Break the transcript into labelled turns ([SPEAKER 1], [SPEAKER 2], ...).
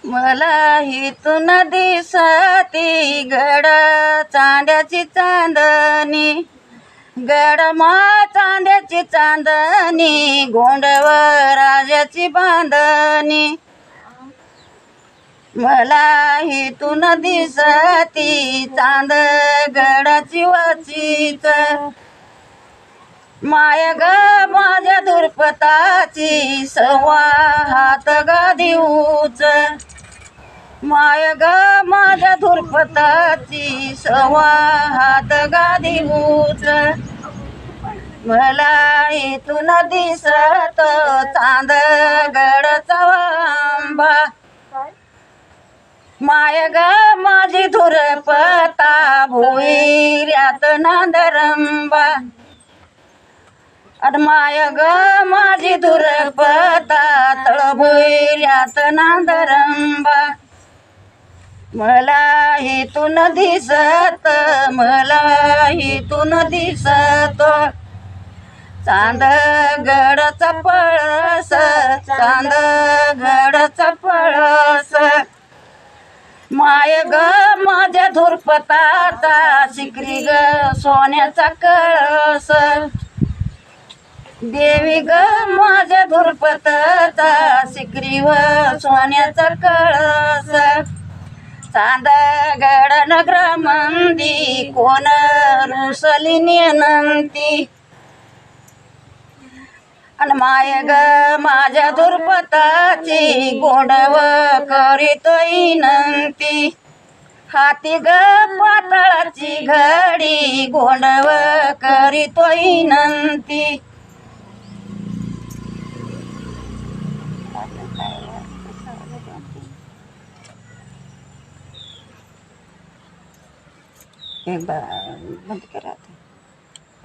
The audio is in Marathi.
[SPEAKER 1] मला हितून दिसती गड चांद्याची चांदणी, गडमा चांद्याची चांदणी, गोंडवर राजाची बांधणी. मला हितून दिसती चांद गडाची वाचीच, माय ग माझ्या धुरपताची सव्वा हात गादी उच, माय ग माझ्या धुरपताची सव्वा हात गादी उच. मला इथून दिसत चांद गडचा आंबा, माय ग माझी धुरपता भुईऱ्यात नांदरंबा, अन माय ग माझी धुरपता तळभुईऱ्यात नांदरंबा. मला इथून दिसत, मला इथून दिसत चांद गडचा पळस, चांद गडचा पळस. माय ग माझ्या धुरपताचा शिकरी ग सोन्याचा कळस, देवी ग माझ्या धुरपताचा शिकरी व सोन्याचा कळस. चांद गड नगरामंदी कोण रुसली नेनंती, अन माय ग माझ्या धुरपताची गोंडव करीतो विनंती. हाती ग पाताळाची घडी गोंडव करीतो विनंती. एक बार बंद करा.